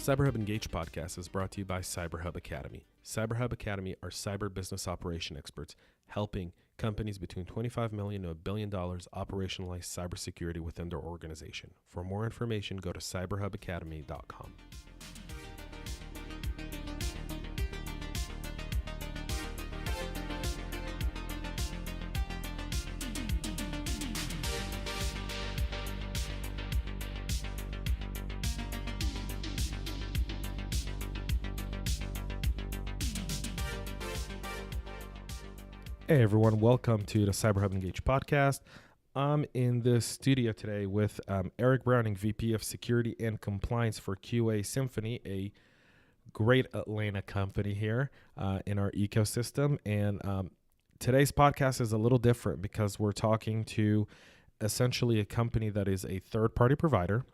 CyberHub Engage podcast is brought to you by CyberHub Academy. CyberHub Academy are cyber business operation experts helping companies between $25 million to $1 billion operationalize cybersecurity within their organization. For more information, go to cyberhubacademy.com. Hey everyone, welcome to the CyberHub Engage podcast. I'm in the studio today with Eric Browning, VP of Security and Compliance for QA Symphony, a great Atlanta company here in our ecosystem. And today's podcast is a little different because we're talking to essentially a company that is a third-party provider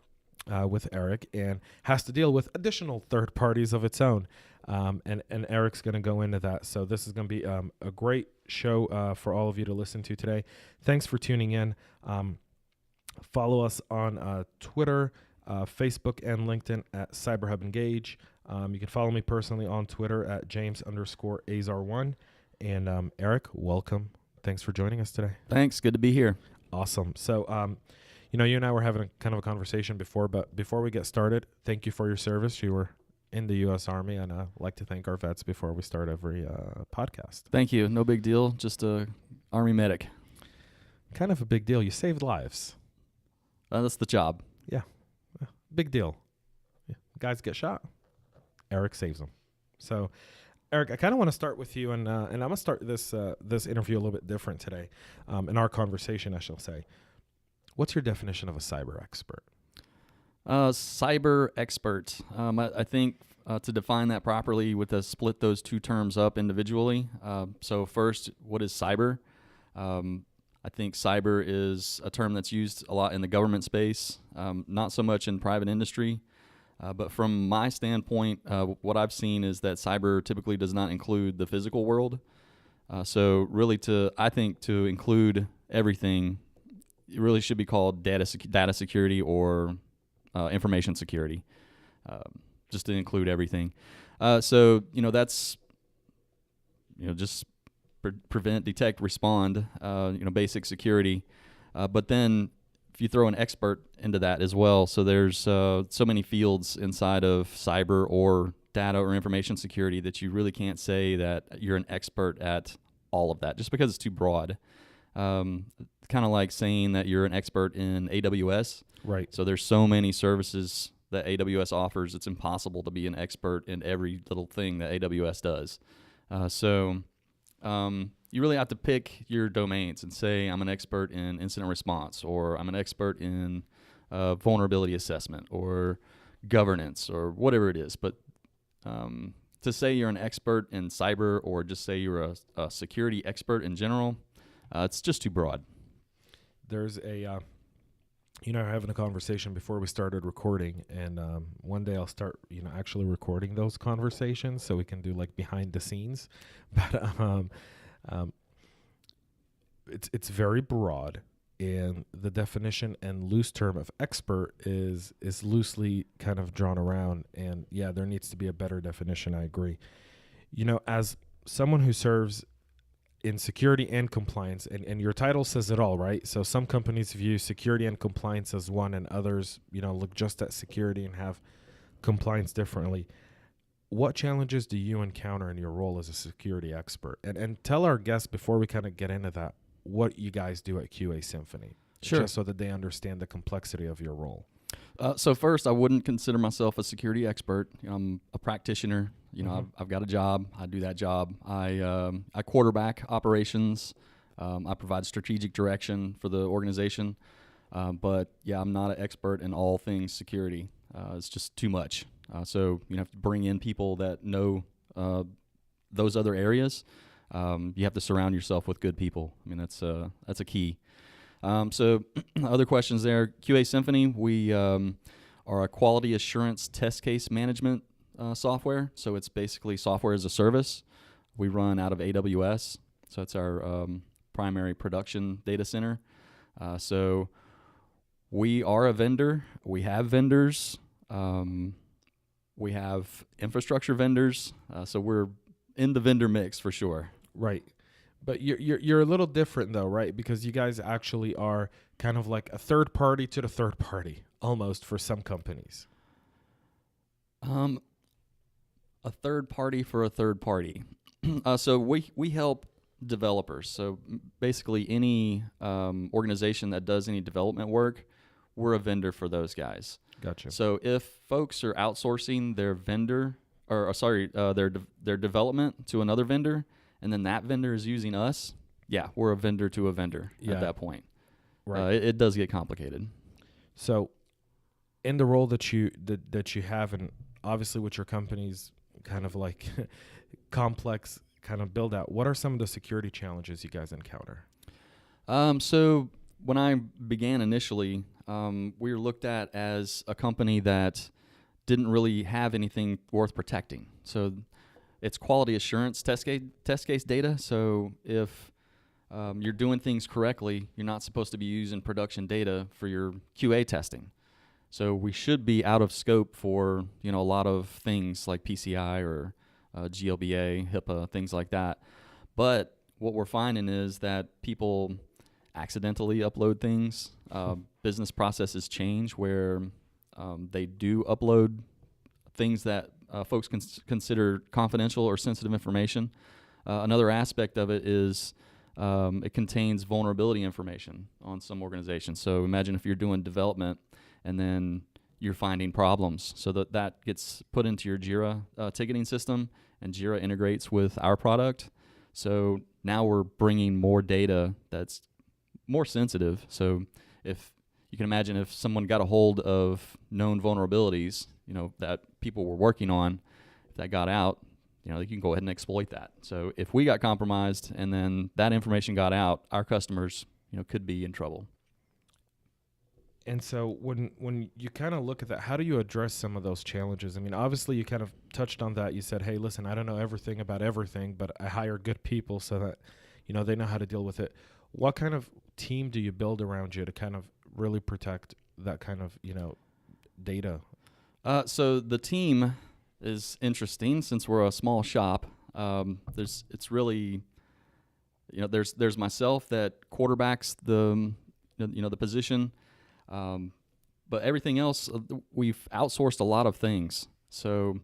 with Eric and has to deal with additional third parties of its own. And Eric's going to go into that. So this is going to be a great show for all of you to listen to today. Thanks for tuning in. Follow us on Twitter, Facebook, and LinkedIn at CyberHub Engage. You can follow me personally on Twitter at James_Azar1. And Eric, welcome. Thanks for joining us today. Thanks. Good to be here. Awesome. So, you and I were having kind of a conversation before, but before we get started, thank you for your service. You were in the U.S. Army, and I like to thank our vets before we start every podcast. Thank you. No big deal. Just a Army medic. Kind of a big deal. You saved lives. That's the job. Yeah. Big deal. Yeah. Guys get shot. Eric saves them. So, Eric, I kind of want to start with you, and I'm going to start this interview a little bit different today, in our conversation, I shall say. What's your definition of a cyber expert? Cyber expert. I think to define that properly, with us split those two terms up individually. So first, what is cyber? I think cyber is a term that's used a lot in the government space, not so much in private industry. But from my standpoint, what I've seen is that cyber typically does not include the physical world. So really, I think to include everything, it really should be called data security or information security, just to include everything. So that's just prevent, detect, respond. Basic security. But then if you throw an expert into that as well, so there's so many fields inside of cyber or data or information security that you really can't say that you're an expert at all of that, just because it's too broad. Kind of like saying that you're an expert in AWS. Right. So there's so many services that AWS offers, it's impossible to be an expert in every little thing that AWS does. So you really have to pick your domains and say, I'm an expert in incident response, or I'm an expert in vulnerability assessment, or governance, or whatever it is. But to say you're an expert in cyber, or just say you're a security expert in general, it's just too broad. There's having a conversation before we started recording, and one day I'll start, actually recording those conversations so we can do like behind the scenes. But it's very broad, and the definition and loose term of expert is loosely kind of drawn around. And yeah, there needs to be a better definition. I agree. As someone who serves in security and compliance, and your title says it all, right? So some companies view security and compliance as one, and others, look just at security and have compliance differently. What challenges do you encounter in your role as a security expert? And tell our guests, before we kind of get into that, what you guys do at QA Symphony. Sure. Just so that they understand the complexity of your role. So first, I wouldn't consider myself a security expert. I'm a practitioner. I've got a job. I do that job. I quarterback operations. I provide strategic direction for the organization. But yeah, I'm not an expert in all things security. It's just too much. So you have to bring in people that know those other areas. You have to surround yourself with good people. I mean, that's a key. So other questions there. QA Symphony, we are a quality assurance test case management software. So it's basically software as a service. We run out of AWS. So it's our primary production data center. So we are a vendor. We have vendors. We have infrastructure vendors, so we're in the vendor mix for sure. Right. But you're a little different though, right? Because you guys actually are kind of like a third party to the third party, almost for some companies. A third party for a third party. So we help developers. So basically any organization that does any development work, we're a vendor for those guys. Gotcha. So if folks are outsourcing their vendor, their development to another vendor, and then that vendor is using us, yeah, we're a vendor to a vendor at that point. Right. It does get complicated. So, in the role that you have, and obviously with your company's kind of like complex kind of build out, what are some of the security challenges you guys encounter? So when I began initially, we were looked at as a company that didn't really have anything worth protecting. So it's quality assurance test case data. So if you're doing things correctly, you're not supposed to be using production data for your QA testing. So we should be out of scope for a lot of things like PCI or GLBA, HIPAA, things like that. But what we're finding is that people accidentally upload things. Business processes change where they do upload things that folks consider confidential or sensitive information. Another aspect of it is it contains vulnerability information on some organizations. So imagine if you're doing development and then you're finding problems. So that gets put into your Jira ticketing system, and Jira integrates with our product. So now we're bringing more data that's more sensitive. So if you can imagine if someone got a hold of known vulnerabilities, that people were working on, if that got out, they can go ahead and exploit that. So if we got compromised and then that information got out, our customers, could be in trouble. And so when you kind of look at that, how do you address some of those challenges? I mean, obviously you kind of touched on that. You said, hey, listen, I don't know everything about everything, but I hire good people so that, they know how to deal with it. What kind of team do you build around you to kind of really protect that kind of, data? So the team is interesting since we're a small shop. It's really, there's myself that quarterbacks the position. But everything else, we've outsourced a lot of things. So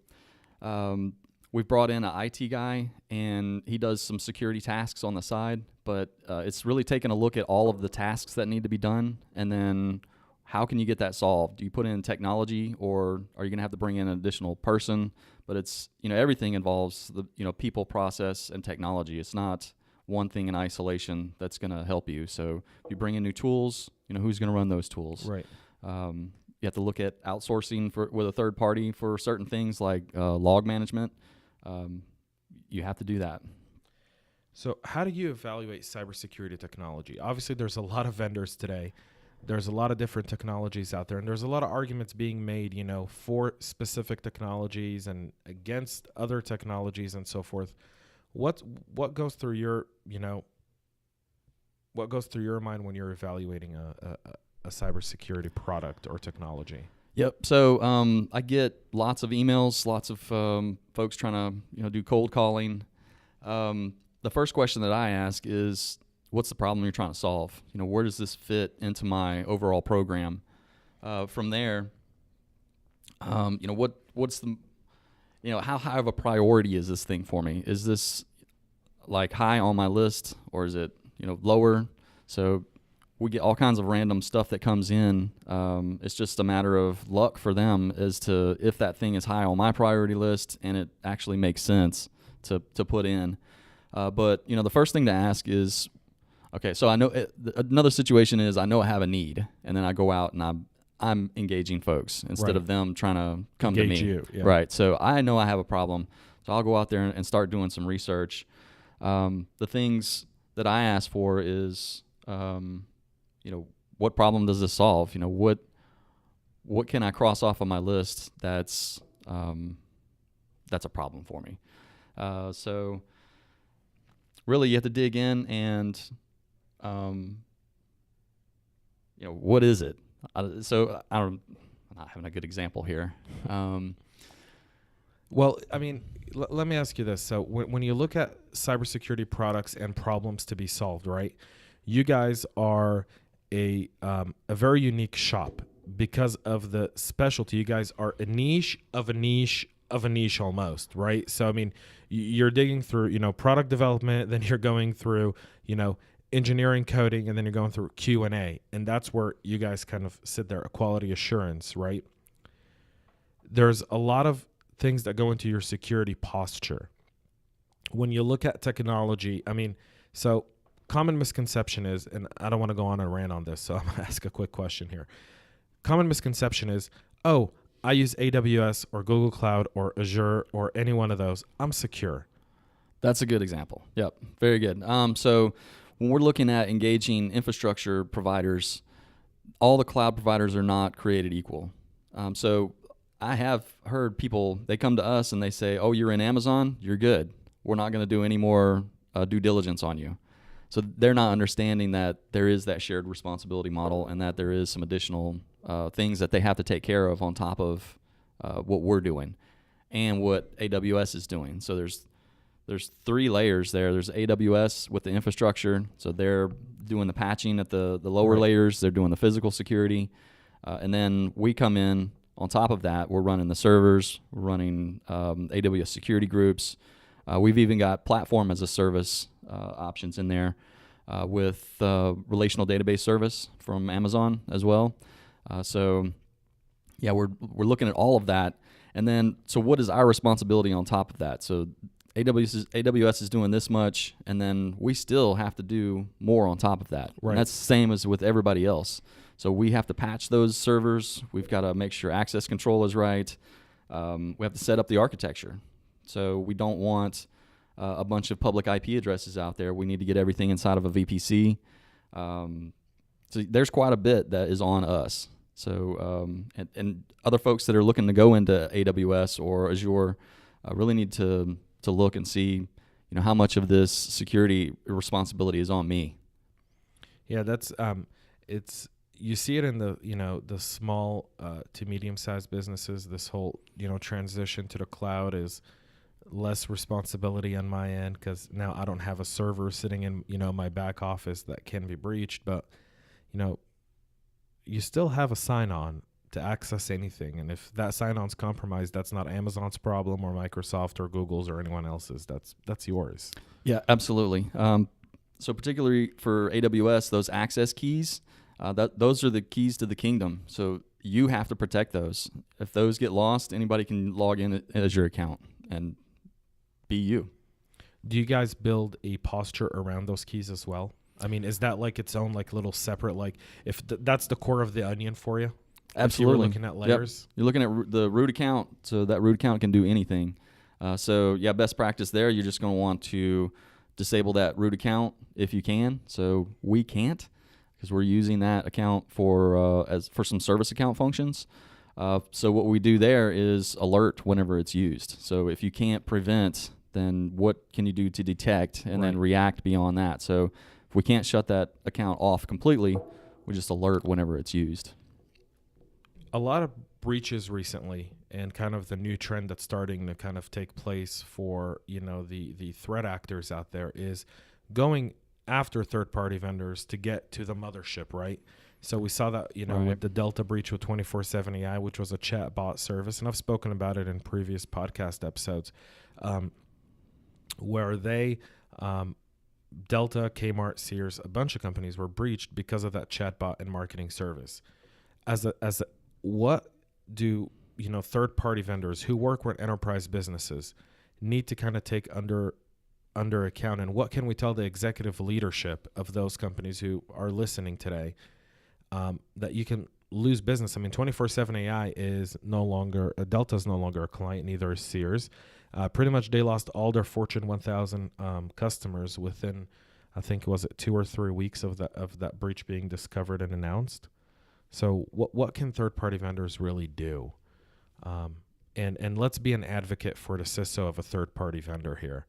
we've brought in an IT guy, and he does some security tasks on the side. But it's really taking a look at all of the tasks that need to be done, and then how can you get that solved? Do you put in technology, or are you going to have to bring in an additional person? But it's everything involves the people, process, and technology. It's not one thing in isolation that's going to help you. So if you bring in new tools, who's going to run those tools? Right. You have to look at outsourcing with a third party for certain things like log management. You have to do that. So how do you evaluate cybersecurity technology? Obviously, there's a lot of vendors today. There's a lot of different technologies out there, and there's a lot of arguments being made, for specific technologies and against other technologies and so forth. What goes through your mind when you're evaluating a cybersecurity product or technology? Yep. So I get lots of emails, lots of folks trying to do cold calling. The first question that I ask is, what's the problem you're trying to solve? Where does this fit into my overall program? From there, what's the how high of a priority is this thing for me? Is this like high on my list, or is it lower? So we get all kinds of random stuff that comes in. It's just a matter of luck for them as to if that thing is high on my priority list and it actually makes sense to put in. But the first thing to ask is, okay, so I know another situation is I know I have a need, and then I go out and I'm engaging folks instead of them trying to come Engage to me. You, yeah. Right. So I know I have a problem, so I'll go out there and start doing some research. The things that I ask for is, what problem does this solve? What can I cross off on my list that's a problem for me? So really, you have to dig in and, what is it? I'm not having a good example here. Well, I mean, let me ask you this. So when you look at cybersecurity products and problems to be solved, right? You guys are a very unique shop because of the specialty. You guys are a niche of a niche of a niche almost, right? So I mean, you're digging through, product development, then you're going through, engineering, coding, and then you're going through Q&A, and that's where you guys kind of sit there, a quality assurance, right? There's a lot of things that go into your security posture. When you look at technology, I mean, so common misconception is, and I don't want to go on a rant on this, so I'm going to ask a quick question here. Common misconception is, oh, I use AWS or Google Cloud or Azure or any one of those, I'm secure. That's a good example. Yep, very good. So when we're looking at engaging infrastructure providers, all the cloud providers are not created equal. So I have heard people, they come to us and they say, oh, you're in Amazon, you're good. We're not going to do any more due diligence on you. So they're not understanding that there is that shared responsibility model and that there is some additional things that they have to take care of on top of what we're doing and what AWS is doing. So there's 3 layers there. There's AWS with the infrastructure. So they're doing the patching at the lower Right. layers. They're doing the physical security. And then we come in on top of that. We're running the servers. We're running AWS security groups. We've even got platform as a service options in there with relational database service from Amazon as well. So yeah, we're looking at all of that. And then, so what is our responsibility on top of that? So AWS is doing this much, and then we still have to do more on top of that. Right. And that's the same as with everybody else. So we have to patch those servers. We've got to make sure access control is right. We have to set up the architecture. So we don't want a bunch of public IP addresses out there. We need to get everything inside of a VPC. So there's quite a bit that is on us. So and other folks that are looking to go into AWS or Azure really need to look and see, how much of this security responsibility is on me. Yeah, that's it's you see it in the the small to medium sized businesses. This whole transition to the cloud is less responsibility on my end because now I don't have a server sitting in my back office that can be breached, but you still have a sign on to access anything, and if that sign-on's compromised, that's not Amazon's problem or Microsoft or Google's or anyone else's. That's yours. Yeah, absolutely. So particularly for AWS, those access keys, those are the keys to the kingdom. So you have to protect those. If those get lost, anybody can log in as your account and be you. Do you guys build a posture around those keys as well? I mean, is that like its own like little separate, like if that's the core of the onion for you? Absolutely. If you were looking at layers. Yep. You're looking at the root account, so that root account can do anything. So yeah, best practice there, you're just going to want to disable that root account if you can. So we can't because we're using that account for some service account functions. So what we do there is alert whenever it's used. So if you can't prevent, then what can you do to detect and then react beyond that? So if we can't shut that account off completely, we just alert whenever it's used. A lot of breaches recently, and kind of the new trend that's starting to kind of take place for the threat actors out there is going after third-party vendors to get to the mothership, right? So we saw that with the Delta breach with 24/7 AI, which was a chat bot service, and I've spoken about it in previous podcast episodes, where they Delta, Kmart, Sears, a bunch of companies were breached because of that chatbot and marketing service. What do third-party vendors who work with enterprise businesses need to kind of take under account, and what can we tell the executive leadership of those companies who are listening today that you can lose business? I mean, 24/7 AI is no longer Delta is no longer a client, neither is Sears. Pretty much they lost all their Fortune 1000 customers within, I think, was it 2 or 3 weeks of that breach being discovered and announced. So what can third-party vendors really do? And let's be an advocate for the CISO of a third-party vendor here.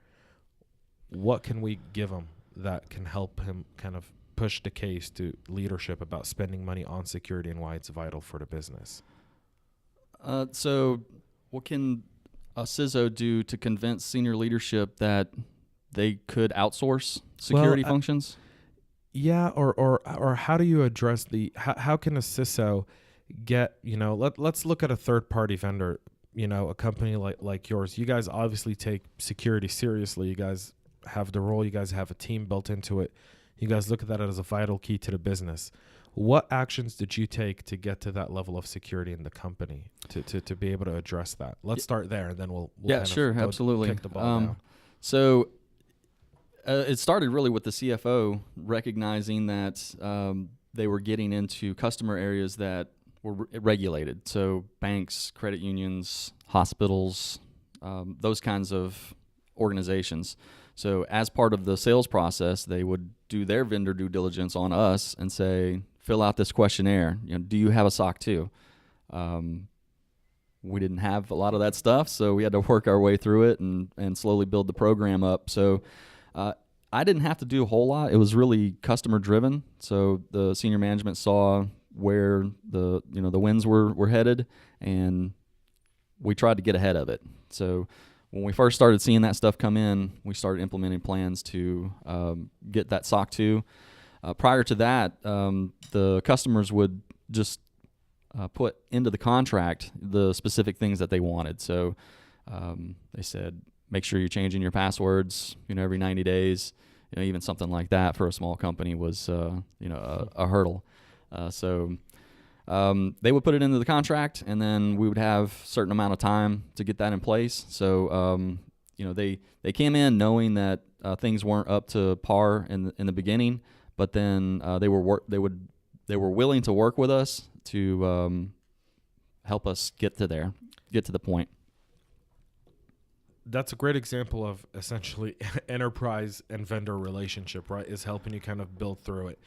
What can we give them that can help him kind of push the case to leadership about spending money on security and why it's vital for the business? So what can a CISO do to convince senior leadership that they could outsource security functions? Yeah, or how do you address how can a CISO get, let's look at a third party vendor, a company like yours. You guys obviously take security seriously. You guys have the role, you guys have a team built into it. You guys look at that as a vital key to the business. What actions did you take to get to that level of security in the company to be able to address that? Let's start there, and then we'll absolutely kick the ball down. So it started really with the CFO recognizing that they were getting into customer areas that were regulated. So banks, credit unions, hospitals, those kinds of organizations. So as part of the sales process, they would do their vendor due diligence on us and say, fill out this questionnaire. Do you have a SOC 2? We didn't have a lot of that stuff, so we had to work our way through it and slowly build the program up. So I didn't have to do a whole lot. It was really customer driven. So the senior management saw where the winds were headed, and we tried to get ahead of it. So when we first started seeing that stuff come in, we started implementing plans to get that SOC 2. Prior to that, the customers would just put into the contract the specific things that they wanted. So they said, make sure you're changing your passwords, every 90 days. Even something like that for a small company was, a hurdle. So they would put it into the contract, and then we would have a certain amount of time to get that in place. So, they came in knowing that things weren't up to par in the beginning, but then they were willing to work with us to help us get to the point. That's a great example of essentially enterprise and vendor relationship, right? Is helping you kind of build through it.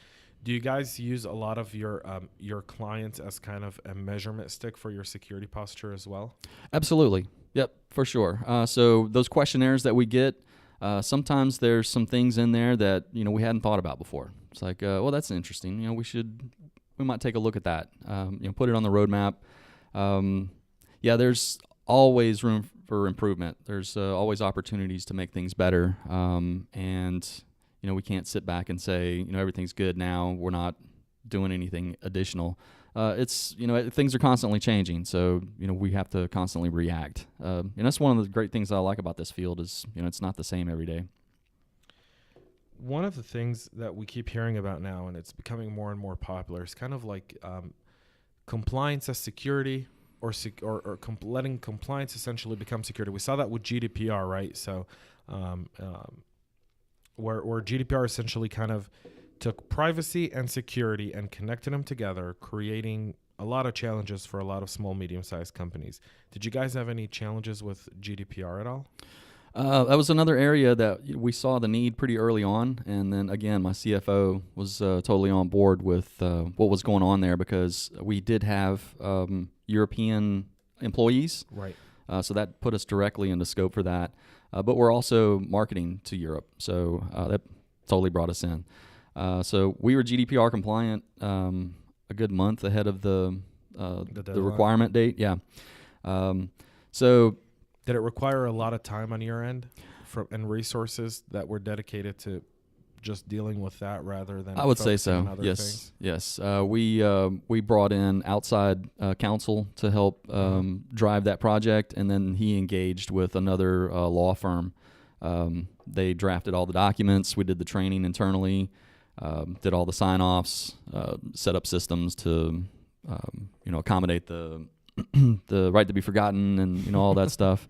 Do you guys use a lot of your clients as kind of a measurement stick for your security posture as well? Absolutely. Yep, for sure. So those questionnaires that we get, sometimes there's some things in there that we hadn't thought about before. It's like, well, that's interesting. We might take a look at that. Put it on the roadmap. There's always room for improvement. There's always opportunities to make things better. And we can't sit back and say, everything's good now. We're not doing anything additional. It's, things are constantly changing. So, we have to constantly react. And that's one of the great things I like about this field is, it's not the same every day. One of the things that we keep hearing about now, and it's becoming more and more popular, is kind of like compliance as security, or letting compliance essentially become security. We saw that with GDPR, right? So where GDPR essentially kind of took privacy and security and connected them together, creating a lot of challenges for a lot of small, medium-sized companies. Did you guys have any challenges with GDPR at all? That was another area that we saw the need pretty early on. And then, again, my CFO was totally on board with what was going on there because we did have European employees. Right. So that put us directly into scope for that. But we're also marketing to Europe. So that totally brought us in. So we were GDPR compliant a good month ahead of the requirement date. Yeah. So did it require a lot of time on your end and resources that were dedicated to just dealing with that rather than I would say so. On other yes. things? Yes. We brought in outside counsel to help drive that project, and then he engaged with another law firm. They drafted all the documents. We did the training internally, did all the sign-offs, set up systems to accommodate the the right to be forgotten and all that stuff.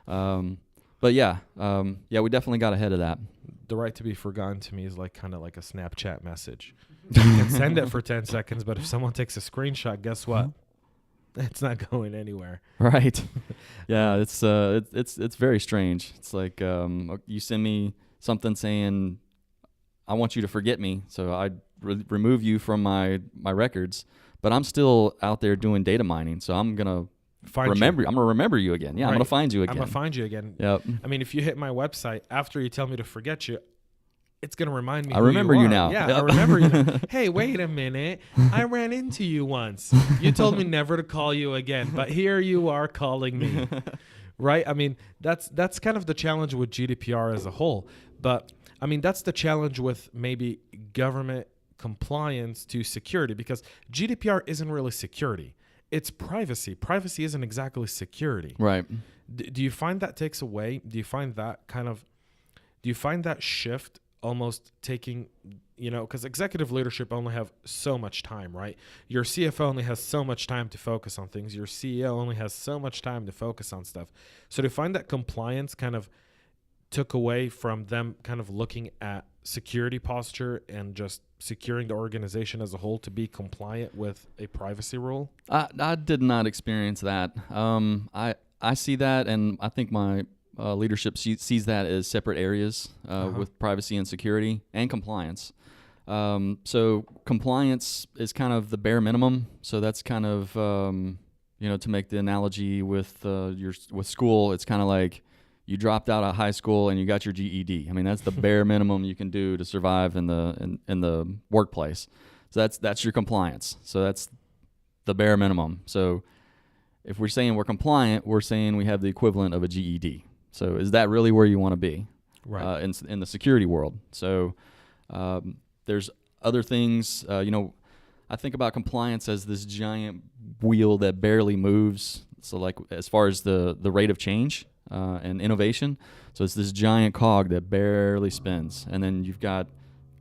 But yeah, we definitely got ahead of that. The right to be forgotten to me is kind of like a Snapchat message. You can send it for 10 seconds, but if someone takes a screenshot, guess what? It's not going anywhere. Right. Yeah, it's very strange. It's like you send me something saying, I want you to forget me, so I remove you from my records, but I'm still out there doing data mining, so I'm gonna remember. I'm gonna remember you again. Yeah, right. I'm gonna find you again. I'm gonna find you again. Yep. I mean, if you hit my website after you tell me to forget you, it's gonna remind me. I remember you now. Yeah, yep. I remember you now. Hey, wait a minute. I ran into you once. You told me never to call you again, but here you are calling me. right? I mean, that's kind of the challenge with GDPR as a whole. But I mean, that's the challenge with maybe government compliance to security, because GDPR isn't really security. It's privacy. Privacy isn't exactly security. Right. Do you find that takes away? Do you find that shift almost taking, because executive leadership only have so much time, right? Your CFO only has so much time to focus on things. Your CEO only has so much time to focus on stuff. So do you find that compliance kind of took away from them kind of looking at security posture and just securing the organization as a whole to be compliant with a privacy rule? I did not experience that. I see that, and I think my leadership sees that as separate areas with privacy and security and compliance. So compliance is kind of the bare minimum. So that's kind of to make the analogy with with school, it's kind of like you dropped out of high school and you got your GED. I mean, that's the bare minimum you can do to survive in the workplace. So that's your compliance. So that's the bare minimum. So if we're saying we're compliant, we're saying we have the equivalent of a GED. So is that really where you want to be, right? In the security world? So there's other things. I think about compliance as this giant wheel that barely moves. So like as far as the rate of change and innovation, so it's this giant cog that barely spins, and then you've got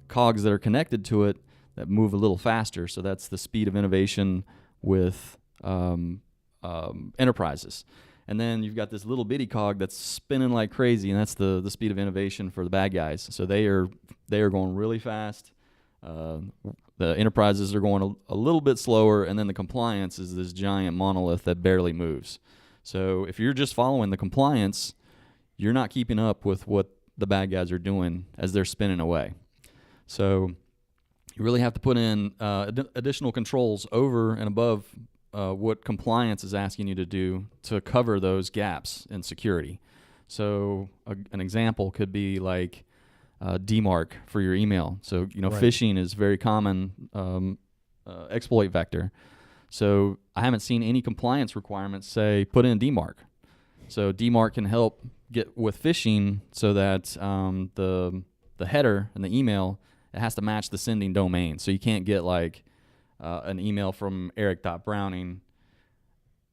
cogs that are connected to it that move a little faster. So that's the speed of innovation with enterprises. And then you've got this little bitty cog that's spinning like crazy, and that's the speed of innovation for the bad guys. So they are going really fast. The enterprises are going a little bit slower, and then the compliance is this giant monolith that barely moves. So if you're just following the compliance, you're not keeping up with what the bad guys are doing as they're spinning away. So you really have to put in additional controls over and above what compliance is asking you to do to cover those gaps in security. So an example could be like DMARC for your email. So Right. phishing is very common exploit vector. So I haven't seen any compliance requirements say put in DMARC. So DMARC can help get with phishing so that the header in the email, it has to match the sending domain. So you can't get like an email from Eric.Browning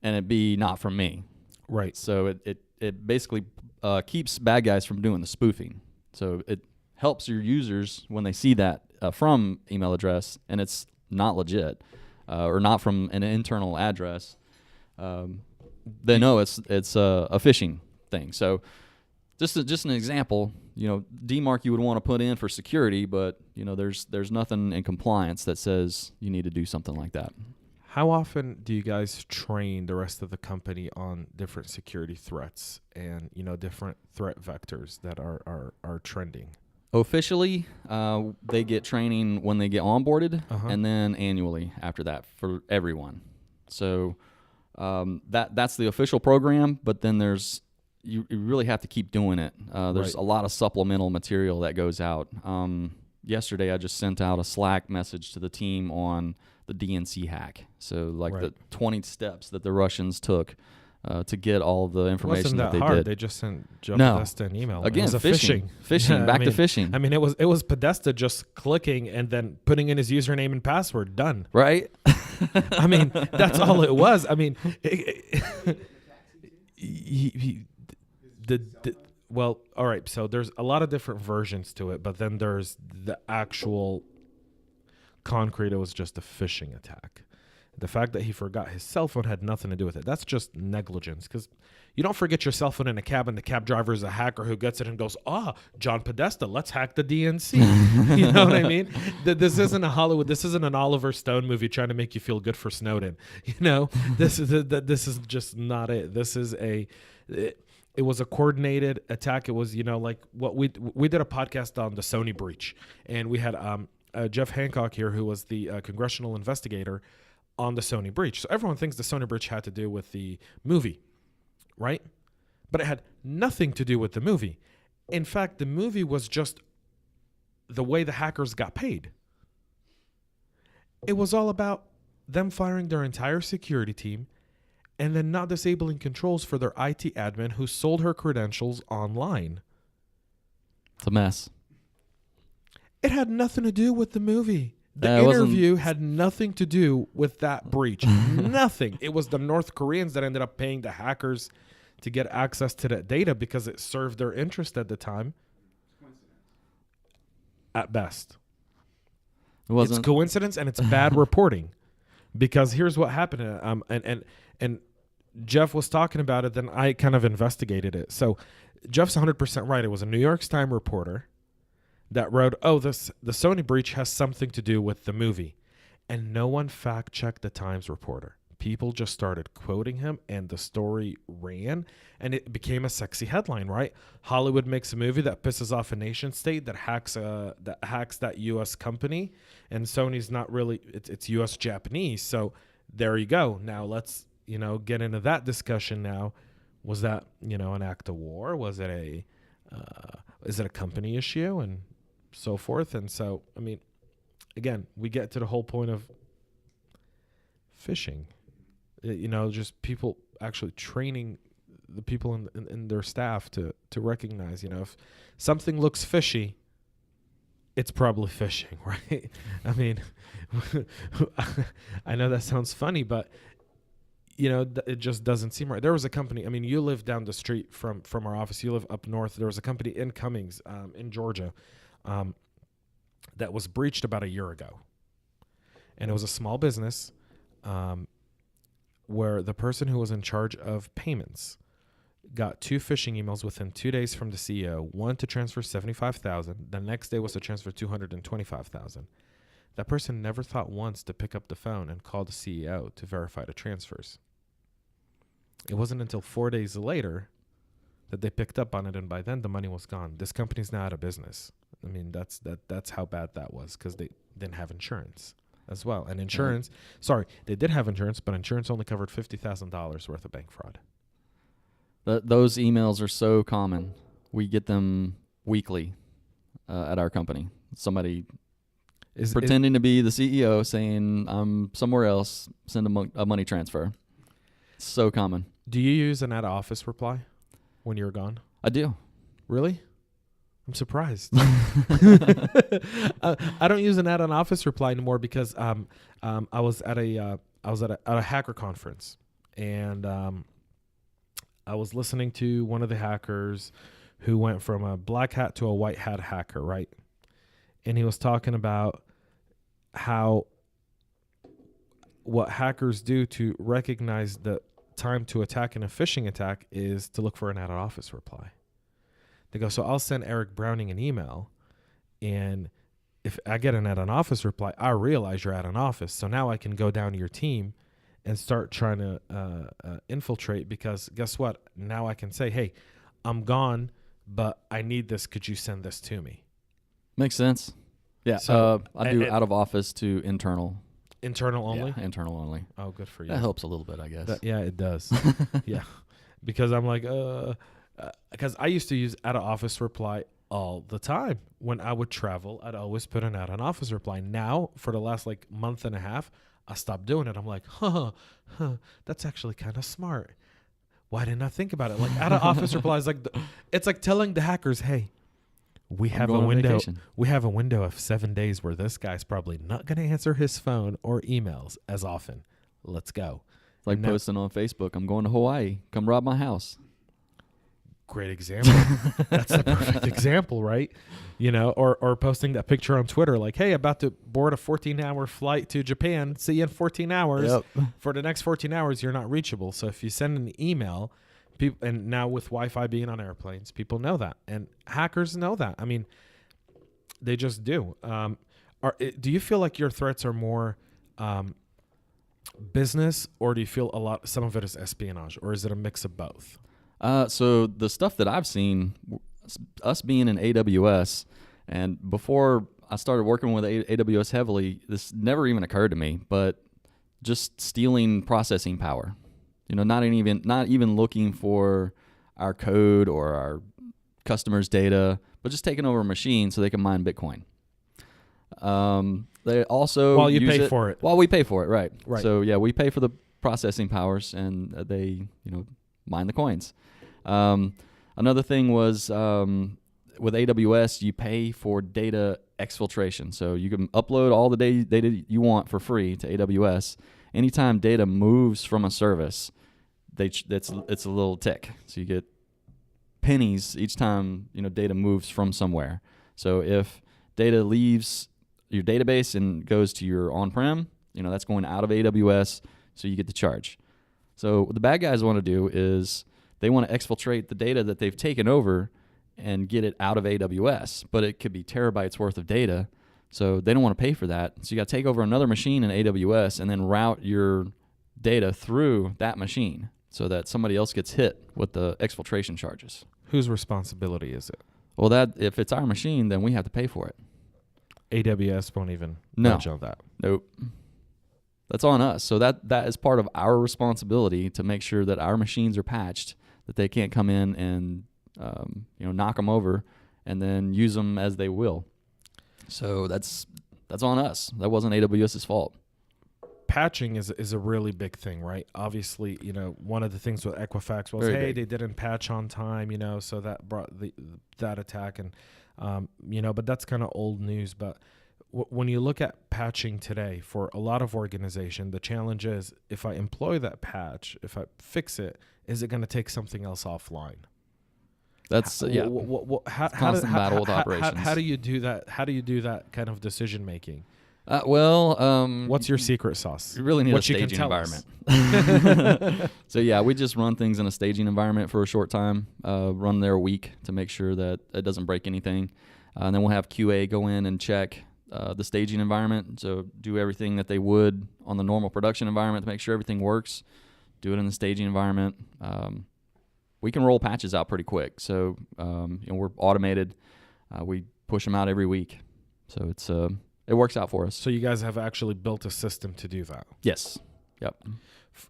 and it be not from me. Right. So it basically keeps bad guys from doing the spoofing. So it helps your users when they see that from email address and it's not legit or not from an internal address. They know it's a phishing thing. So just an example, DMARC you would want to put in for security, but there's nothing in compliance that says you need to do something like that. How often do you guys train the rest of the company on different security threats and different threat vectors that are trending? Officially, they get training when they get onboarded, and then annually after that for everyone. So that's the official program, but then you really have to keep doing it. There's a lot of supplemental material that goes out. Yesterday, I just sent out a Slack message to the team on the DNC hack. So the 20 steps that the Russians took to get all the information that they hard. did. They just sent Joe Podesta an email. Again, it was phishing. Yeah, back to phishing. I mean, it was Podesta just clicking and then putting in his username and password. Done. Right? I mean, that's all it was. I mean, well, all right. So there's a lot of different versions to it, but then there's the actual concrete. It was just a phishing attack. The fact that he forgot his cell phone had nothing to do with it. That's just negligence, because you don't forget your cell phone in a cab and the cab driver is a hacker who gets it and goes, John Podesta, let's hack the DNC. You know what I mean? This isn't a Hollywood. This isn't an Oliver Stone movie trying to make you feel good for Snowden. This is just not it. This is it was a coordinated attack. It was, like what we did a podcast on the Sony breach, and we had Jeff Hancock here, who was the congressional investigator on the Sony breach. So everyone thinks the Sony breach had to do with the movie, right? But it had nothing to do with the movie. In fact, the movie was just the way the hackers got paid. It was all about them firing their entire security team and then not disabling controls for their IT admin who sold her credentials online. It's a mess. It had nothing to do with the movie. The It wasn't- interview had nothing to do with that breach. Nothing. It was the North Koreans that ended up paying the hackers to get access to that data because it served their interest at the time. At best. It wasn't. It's coincidence and it's bad reporting. Because here's what happened. And Jeff was talking about it, then I kind of investigated it. So Jeff's 100% right. It was a New York Times reporter that wrote, the Sony breach has something to do with the movie. And no one fact-checked the Times reporter. People just started quoting him, and the story ran, and it became a sexy headline, right? Hollywood makes a movie that pisses off a nation state that hacks that U.S. company, and Sony's not really, it's U.S. Japanese. So there you go. Now let's, get into that discussion now. Was that, an act of war? Was it is it a company issue and so forth? And so, I mean, again, we get to the whole point of phishing. Just people actually training the people in their staff to recognize, if something looks fishy, it's probably phishing, right? I mean, I know that sounds funny, but it just doesn't seem right. There was a company, I mean, you live down the street from our office, you live up north. There was a company in Cummings, in Georgia, that was breached about a year ago. And it was a small business, where the person who was in charge of payments got 2 phishing emails within 2 days from the CEO, one to transfer $75,000. The next day was to transfer $225,000. That person never thought once to pick up the phone and call the CEO to verify the transfers. It wasn't until 4 days later that they picked up on it, and by then the money was gone. This company's now out of business. I mean, that's how bad that was, because they didn't have insurance as well. And insurance, they did have insurance, but insurance only covered $50,000 worth of bank fraud. Those emails are so common. We get them weekly at our company. Somebody pretending to be the CEO saying, I'm somewhere else, send a money transfer. It's so common. Do you use an out-of-office reply when you're gone? I do. Really? I'm surprised. I don't use an out-of-office reply anymore because I was at a hacker conference, and I was listening to one of the hackers who went from a black hat to a white hat hacker, right? And he was talking about how what hackers do to recognize the time to attack in a phishing attack is to look for an out-of-office reply. They go, so I'll send Eric Browning an email, and if I get an out-of-office reply, I realize you're at an office. So now I can go down to your team and start trying to infiltrate, because guess what? Now I can say, hey, I'm gone, but I need this. Could you send this to me? Makes sense. Yeah. So, I do out of office to internal. Internal only? Yeah, internal only. Oh, good for you. That helps a little bit, I guess. Yeah, it does. Yeah. Because I'm like, because I used to use out-of-office reply all the time. When I would travel, I'd always put an out-of-office reply. Now, for the last month and a half, I stopped doing it. I'm like, that's actually kind of smart. Why didn't I think about it? Out-of-office replies, it's like telling the hackers, hey, we have a window. We have a window of 7 days where this guy's probably not going to answer his phone or emails as often. Let's go. It's like posting on Facebook, I'm going to Hawaii. Come rob my house. Great example. That's the perfect example, right? Or posting that picture on Twitter, like, hey, about to board a 14-hour flight to Japan. See you in 14 hours. Yep. For the next 14 hours, you're not reachable. So if you send an email, and now with Wi-Fi being on airplanes, people know that. And hackers know that. I mean, they just do. Do you feel like your threats are more business, or do you feel some of it is espionage, or is it a mix of both? So the stuff that I've seen, us being in AWS, and before I started working with AWS heavily, this never even occurred to me, but just stealing processing power. Not even looking for our code or our customers' data, but just taking over a machine so they can mine Bitcoin. They also while you pay for it. While we pay for it, right? Right. So yeah, we pay for the processing powers, and they mine the coins. Another thing was with AWS, you pay for data exfiltration. So you can upload all the data you want for free to AWS. Anytime data moves from a service, it's a little tick. So you get pennies each time data moves from somewhere. So if data leaves your database and goes to your on-prem, that's going out of AWS, so you get the charge. So what the bad guys want to do is they want to exfiltrate the data that they've taken over and get it out of AWS, but it could be terabytes worth of data, so they don't want to pay for that. So you got to take over another machine in AWS and then route your data through that machine so that somebody else gets hit with the exfiltration charges. Whose responsibility is it? Well, that if it's our machine, then we have to pay for it. AWS won't even budge on that. Nope. That's on us. So that is part of our responsibility to make sure that our machines are patched, that they can't come in and knock them over and then use them as they will. So that's on us. That wasn't AWS's fault. Patching is a really big thing, right? Obviously, one of the things with Equifax was, Very big. They didn't patch on time, so that brought that attack, and but that's kind of old news. But when you look at patching today, for a lot of organizations, the challenge is, if I employ that patch, if I fix it, is it going to take something else offline? That's constant battle with operations. How do you do that? How do you do that kind of decision making? What's your secret sauce? You really need a staging environment. So we just run things in a staging environment for a short time, run there a week to make sure that it doesn't break anything. And then we'll have QA go in and check the staging environment. So do everything that they would on the normal production environment to make sure everything works. Do it in the staging environment. We can roll patches out pretty quick. So we're automated. We push them out every week. So it works out for us. So you guys have actually built a system to do that? Yes. Yep.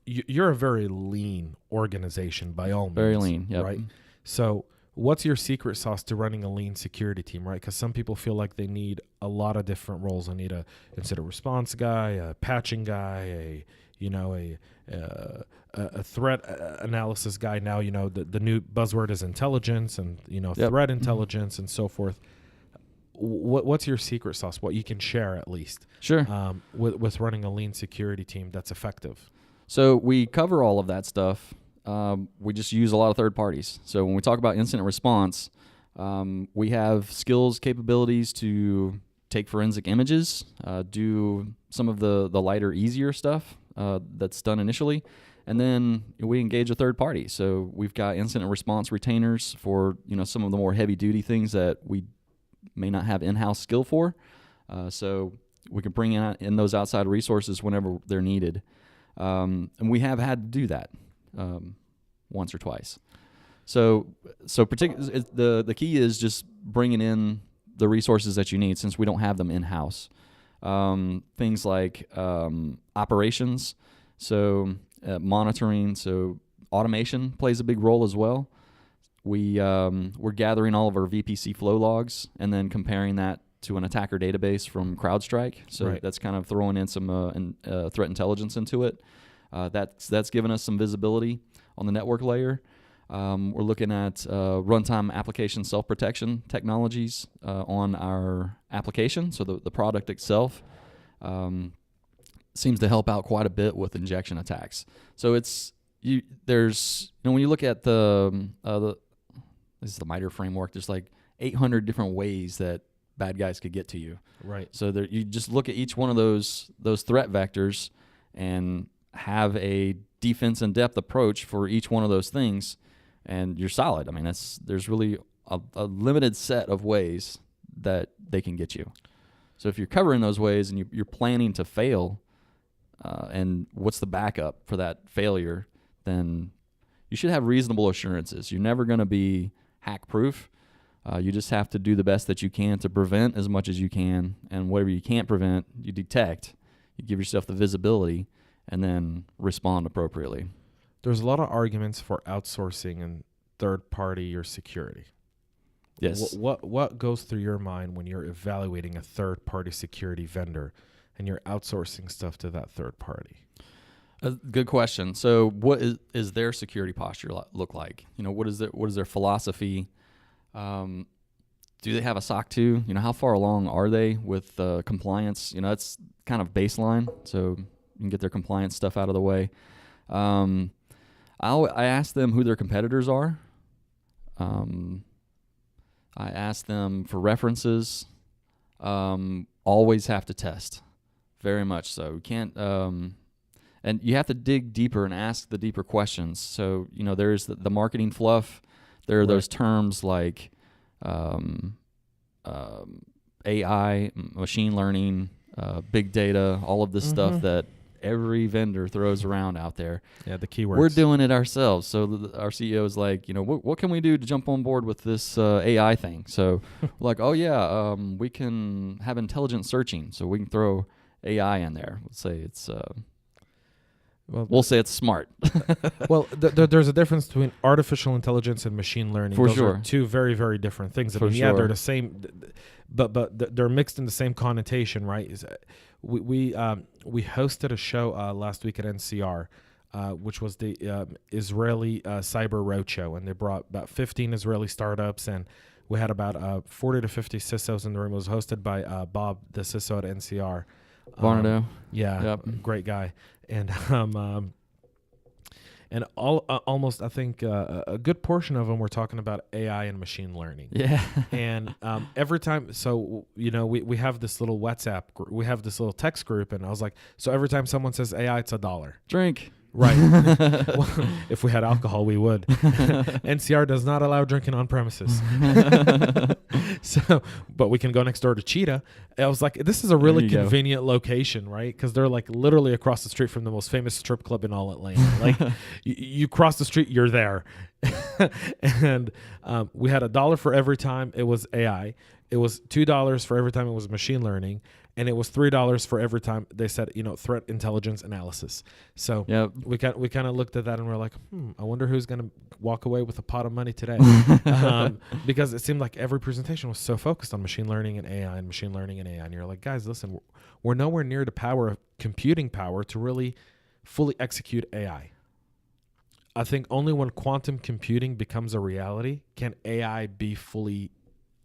You're a very lean organization by all means. Very lean, yep. Right? So what's your secret sauce to running a lean security team, right? Because some people feel like they need a lot of different roles. I need a incident response guy, a patching guy, a threat analysis guy. Now, the new buzzword is intelligence and, threat intelligence and so forth. What's your secret sauce? What you can share at least. Sure. With running a lean security team that's effective. So we cover all of that stuff. We just use a lot of third parties. So when we talk about incident response, we have skills, capabilities to take forensic images, do some of the lighter, easier stuff that's done initially, and then we engage a third party. So we've got incident response retainers for some of the more heavy duty things that we may not have in-house skill for. So we can bring in those outside resources whenever they're needed. And we have had to do that once or twice. So the key is just bringing in the resources that you need, since we don't have them in-house. Things like operations, so monitoring, so automation plays a big role as well. We're gathering all of our VPC flow logs and then comparing that to an attacker database from CrowdStrike. So that's kind of throwing in some threat intelligence into it. That's given us some visibility on the network layer. We're looking at runtime application self-protection technologies on our application. So the product itself seems to help out quite a bit with injection attacks. So when you look at this is the MITRE framework, there's like 800 different ways that bad guys could get to you. Right. So you just look at each one of those threat vectors and have a defense in depth approach for each one of those things, and you're solid. I mean, there's really a limited set of ways that they can get you. So if you're covering those ways and you're planning to fail, and what's the backup for that failure, then you should have reasonable assurances. You're never going to be hack-proof. You just have to do the best that you can to prevent as much as you can, and whatever you can't prevent, you detect. You give yourself the visibility, and then respond appropriately. There's a lot of arguments for outsourcing and third-party or security. Yes. What goes through your mind when you're evaluating a third-party security vendor and you're outsourcing stuff to that third party? Good question. So, what is their security posture look like? What is their philosophy? Do they have a SOC 2? How far along are they with compliance? That's kind of baseline, so you can get their compliance stuff out of the way. I ask them who their competitors are. I ask them for references. Always have to test, very much so. You can't, and you have to dig deeper and ask the deeper questions. So there's the marketing fluff. There are those terms like AI, machine learning, big data, all of this stuff that every vendor throws around out there. Yeah, the keywords. We're doing it ourselves. So our CEO is like, what can we do to jump on board with this AI thing? So like, oh yeah, we can have intelligent searching. So we can throw AI in there. Let's say it's, we'll say it's smart. Well, there's a difference between artificial intelligence and machine learning. For Those sure. are two very, very different things. I mean, yeah, they're the same, but they're mixed in the same connotation, right? We hosted a show last week at NCR, which was the Israeli Cyber Roadshow, and they brought about 15 Israeli startups, and we had about 40 to 50 CISOs in the room. It was hosted by Bob, the CISO at NCR. Barnado. Great guy. And almost I think a good portion of them were talking about AI and machine learning. Yeah. And every time, so we have this little WhatsApp group, we have this little text group, and I was like, so every time someone says AI, it's $1. Drink. Right. Well, if we had alcohol, we would. NCR does not allow drinking on premises. So, but we can go next door to Cheetah. I was like, this is a really convenient location, right? Because they're like literally across the street from the most famous strip club in all Atlanta. Like you cross the street, you're there. And we had $1 for every time it was AI. It was $2 for every time it was machine learning. And it was $3 for every time they said, threat intelligence analysis. So we kind of looked at that and we're like, I wonder who's going to walk away with a pot of money today. Because it seemed like every presentation was so focused on machine learning and AI and machine learning and AI. And you're like, guys, listen, we're nowhere near the power of computing power to really fully execute AI. I think only when quantum computing becomes a reality can AI be fully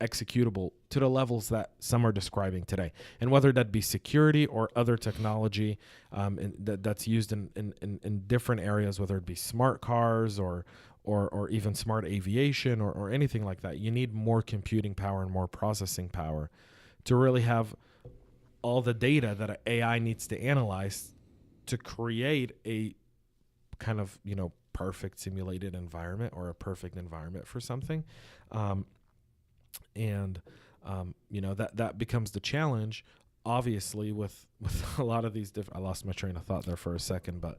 executable to the levels that some are describing today, and whether that be security or other technology that's used in different areas, whether it be smart cars or even smart aviation or anything like that, you need more computing power and more processing power to really have all the data that an AI needs to analyze to create a kind of perfect simulated environment or a perfect environment for something. That becomes the challenge, obviously, with a lot of these different. I lost my train of thought there for a second, but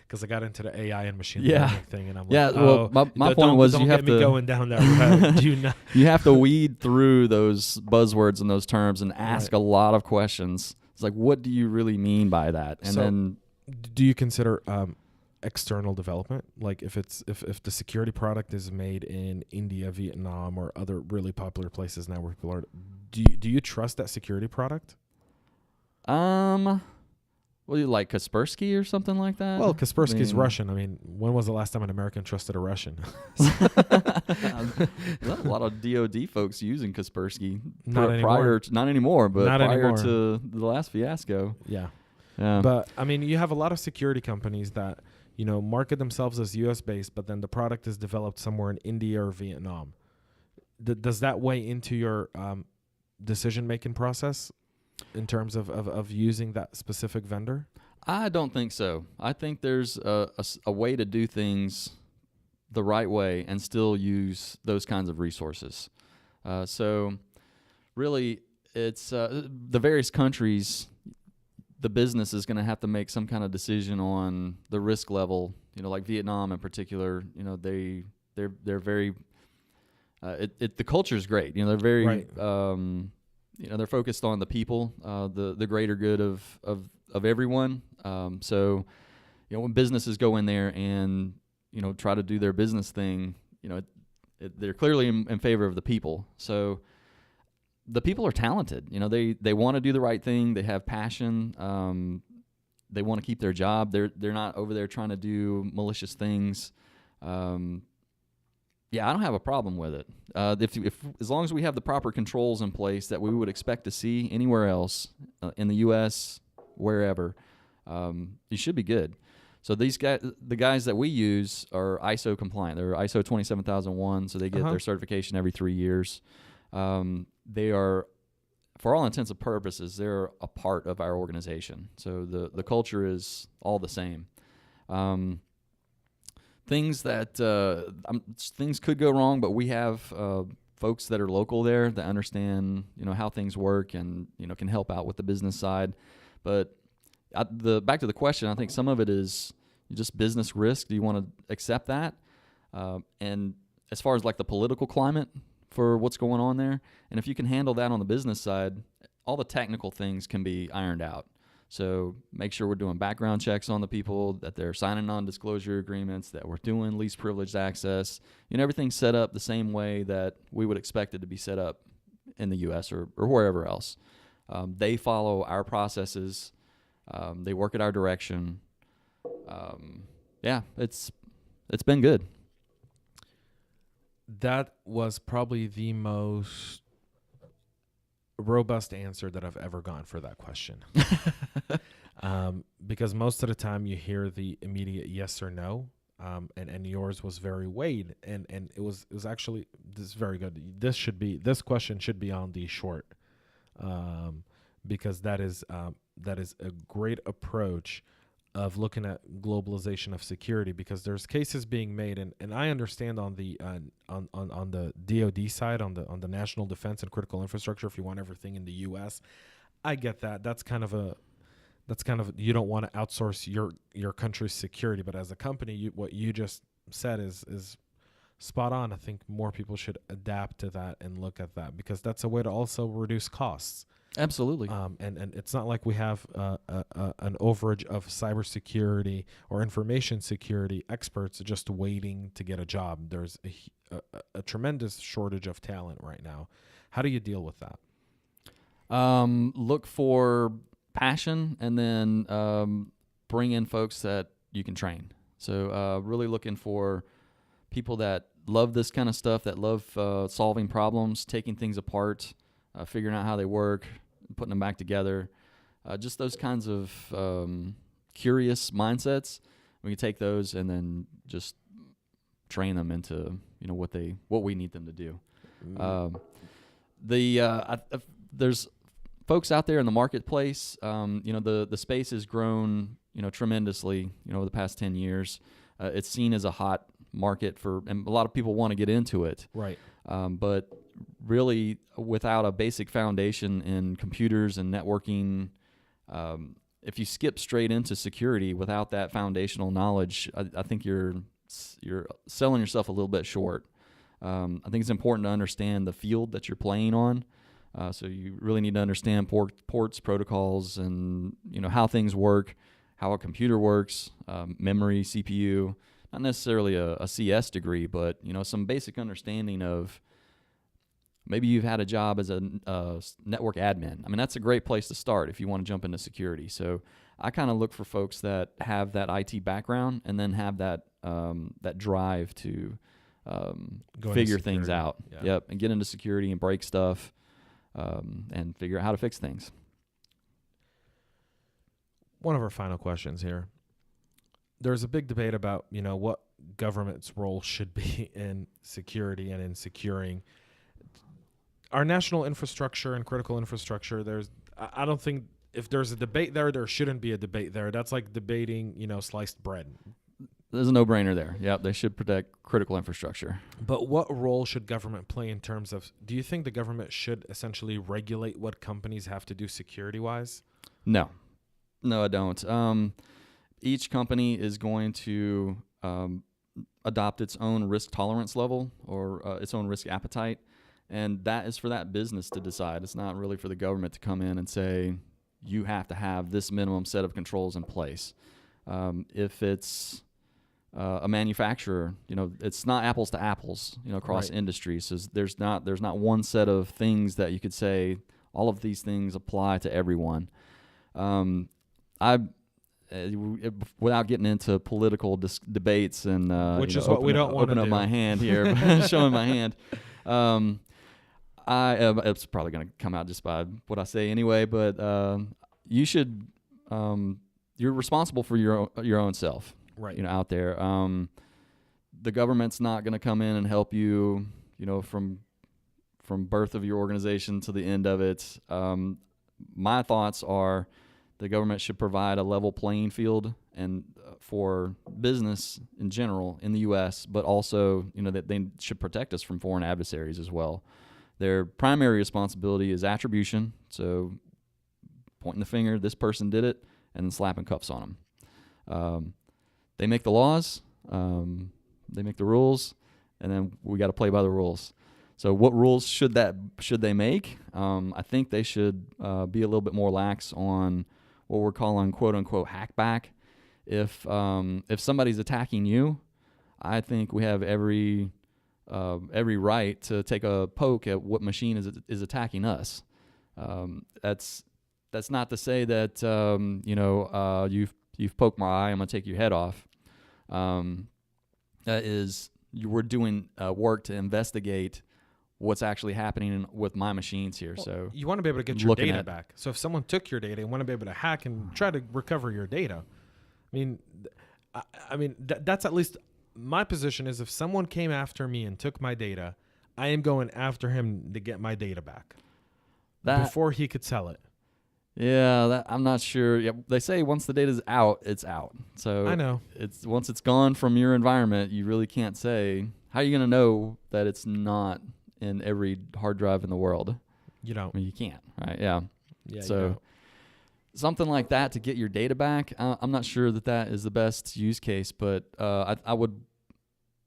because I got into the AI and machine learning thing, and I'm like, my point was don't you have get me to going down that road. Do not. You have to weed through those buzzwords and those terms and ask a lot of questions. It's like, what do you really mean by that? And then, do you consider external development, like if the security product is made in India, Vietnam, or other really popular places now where people are, do you trust that security product? You like Kaspersky or something like that? Well, Kaspersky's Russian. I mean, when was the last time an American trusted a Russian? A lot of DoD folks using Kaspersky. Not anymore, but prior to the last fiasco. Yeah. But I mean, you have a lot of security companies that market themselves as U.S. based, but then the product is developed somewhere in India or Vietnam. Does that weigh into your decision-making process in terms of using that specific vendor? I don't think so. I think there's a way to do things the right way and still use those kinds of resources. So really, it's the various countries. The business is going to have to make some kind of decision on the risk level. Like Vietnam in particular. They're very. The culture is great. They're very. They're focused on the people, the greater good of everyone. So, when businesses go in there and try to do their business thing, they're clearly in favor of the people. So. The people are talented. They want to do the right thing. They have passion. they want to keep their job. They're not over there trying to do malicious things. Yeah, I don't have a problem with it. If as long as we have the proper controls in place that we would expect to see anywhere else in the U.S., wherever, you should be good. So these guys, the guys that we use, are ISO compliant. They're ISO 27001, so they get their certification every 3 years. They are, for all intents and purposes, they're a part of our organization. So the culture is all the same. Things could go wrong, but we have folks that are local there that understand, how things work and, can help out with the business side. But back to the question, I think some of it is just business risk. Do you want to accept that? And as far as like the political climate for what's going on there, and if you can handle that on the business side, all the technical things can be ironed out. So make sure we're doing background checks on the people, that they're signing non-disclosure agreements, that we're doing least privileged access. Everything's set up the same way that we would expect it to be set up in the U.S. or wherever else. They follow our processes. They work at our direction. It's been good. That was probably the most robust answer that I've ever gotten for that question. Because most of the time you hear the immediate yes or no, and yours was very weighed, and it was actually, this is very good. This question should be on the short, because that is a great approach of looking at globalization of security, because there's cases being made, and I understand on the on the DoD side, on the National Defense and Critical Infrastructure, if you want everything in the U.S., I get that. That's kind of you don't want to outsource your country's security, but as a company, what you just said is spot on. I think more people should adapt to that and look at that, because that's a way to also reduce costs. Absolutely. And it's not like we have an overage of cybersecurity or information security experts just waiting to get a job. There's a tremendous shortage of talent right now. How do you deal with that? Look for passion, and then bring in folks that you can train. So really looking for people that love this kind of stuff, that love solving problems, taking things apart, figuring out how they work, putting them back together. Just those kinds of curious mindsets. We can take those and then just train them into what we need them to do. There's folks out there in the marketplace. The space has grown tremendously over the past 10 years. It's seen as a hot market and a lot of people want to get into it. Right. But really, without a basic foundation in computers and networking, if you skip straight into security without that foundational knowledge, I think you're selling yourself a little bit short. I think it's important to understand the field that you're playing on. So you really need to understand ports, protocols, and how things work, how a computer works, memory, CPU. Not necessarily a CS degree, but some basic understanding of. Maybe you've had a job as a network admin. I mean, that's a great place to start if you want to jump into security. So I kind of look for folks that have that IT background and then have that drive to figure things out. Yeah. Yep, and get into security and break stuff and figure out how to fix things. One of our final questions here. There's a big debate about what government's role should be in security and in securing our national infrastructure and critical infrastructure. I don't think if there's a debate there shouldn't be a debate there. That's like debating, sliced bread. There's a no-brainer there. Yep, they should protect critical infrastructure. But what role should government play in terms of, do you think the government should essentially regulate what companies have to do security-wise? No, I don't. Each company is going to adopt its own risk tolerance level or its own risk appetite. And that is for that business to decide. It's not really for the government to come in and say, you have to have this minimum set of controls in place. If it's a manufacturer, it's not apples to apples, across industries. So there's not one set of things that you could say all of these things apply to everyone. without getting into political debates and which is what we don't want to do. Open up my hand here, showing my hand. It's probably going to come out just by what I say anyway, but you should. You're responsible for your own self, right? Out there. The government's not going to come in and help you, from birth of your organization to the end of it. My thoughts are the government should provide a level playing field and for business in general in the U.S., but also, that they should protect us from foreign adversaries as well. Their primary responsibility is attribution, so pointing the finger, this person did it, and then slapping cuffs on them. They make the laws, they make the rules, and then we got to play by the rules. So what rules should they make? I think they should be a little bit more lax on what we're calling "quote unquote" hackback. If somebody's attacking you, I think we have every right to take a poke at what machine is attacking us. That's not to say that you've poked my eye, I'm gonna take your head off. That is, we're doing work to investigate what's actually happening with my machines here. Well, so you want to be able to get your data back. So if someone took your data, you want to be able to hack and try to recover your data. That's at least my position is if someone came after me and took my data, I am going after him to get my data back before he could sell it. Yeah, I'm not sure. Yeah, they say once the data's out, it's out. So I know once it's gone from your environment, you really can't say. How are you going to know that it's not in every hard drive in the world? You don't. You can't, right? Yeah. Yeah. So something like that to get your data back, I'm not sure that is the best use case, but I would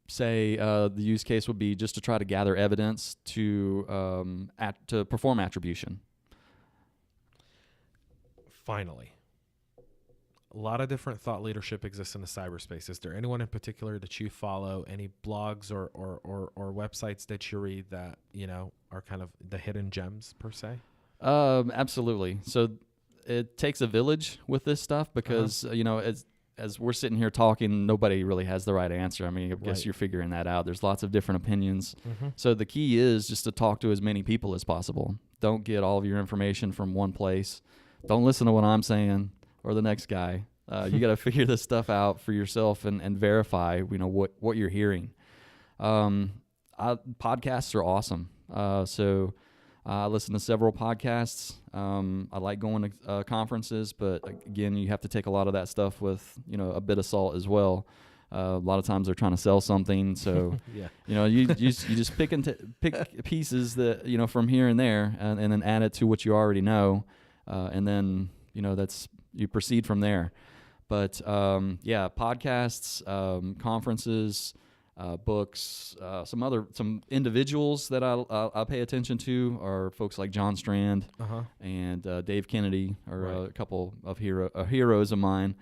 say the use case would be just to try to gather evidence to perform attribution. Finally, a lot of different thought leadership exists in the cyberspace. Is there anyone in particular that you follow? Any blogs or websites that you read that are kind of the hidden gems per se? Absolutely. So it takes a village with this stuff because as we're sitting here talking, nobody really has the right answer. I mean, I guess you're figuring that out. There's lots of different opinions. Mm-hmm. So the key is just to talk to as many people as possible. Don't get all of your information from one place. Don't listen to what I'm saying or the next guy. You got to figure this stuff out for yourself and verify, what you're hearing. Podcasts are awesome. So I listen to several podcasts. I like going to conferences, but again, you have to take a lot of that stuff with, a bit of salt as well. A lot of times they're trying to sell something. So, you just pick pieces that, from here and there and then add it to what you already know. And then, you proceed from there. But, podcasts, conferences, books, some individuals that I pay attention to are folks like John Strand and Dave Kennedy are a couple of heroes of mine.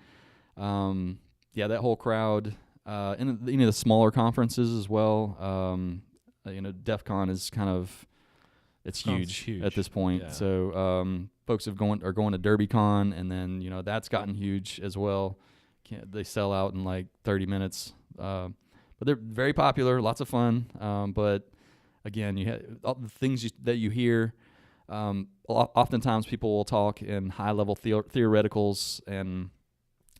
That whole crowd, and the smaller conferences as well. DEF CON is kind of, it's huge at this point. Yeah. So folks are going to DerbyCon, and then that's gotten huge as well. They sell out in like 30 minutes. But they're very popular, lots of fun. But again, you have all the things that you hear. Oftentimes, people will talk in high-level theoreticals, and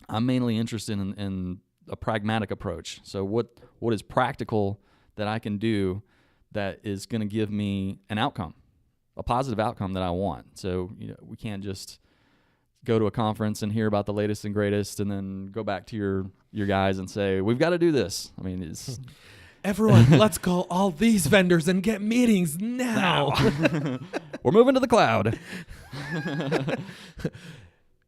I'm mainly interested in a pragmatic approach. So, what is practical that I can do that is going to give me an outcome, a positive outcome that I want? So, we can't just go to a conference and hear about the latest and greatest and then go back to your guys and say, we've got to do this. I mean, it's... Everyone, let's call all these vendors and get meetings now. We're moving to the cloud.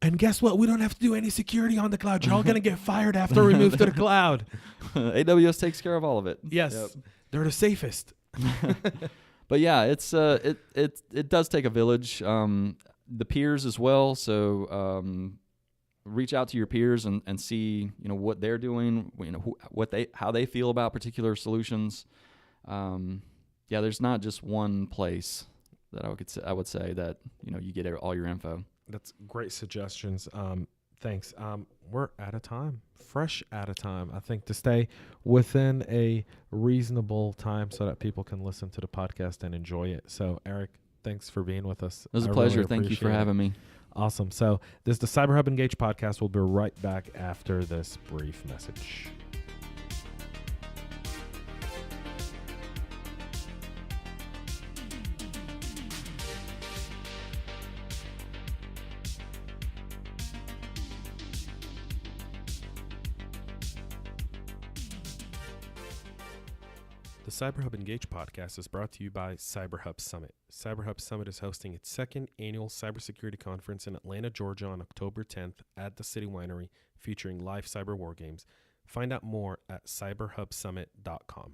And guess what? We don't have to do any security on the cloud. You're all going to get fired after we move to the cloud. AWS takes care of all of it. Yes. Yep. They're the safest. But yeah, it's it does take a village. The peers as well. So reach out to your peers and see what they're doing. How they feel about particular solutions. There's not just one place that I would say that you get all your info. That's great suggestions. Thanks. We're out of time, fresh out of time. I think to stay within a reasonable time so that people can listen to the podcast and enjoy it. So, Eric, thanks for being with us. It was a I pleasure. really Thank you for appreciate it. having me. Awesome. So, this is the Cyber Hub Engage podcast. We'll be right back after this brief message. The CyberHub Engage podcast is brought to you by CyberHub Summit. CyberHub Summit is hosting its second annual cybersecurity conference in Atlanta, Georgia on October 10th at the City Winery, featuring live cyber war games. Find out more at cyberhubsummit.com.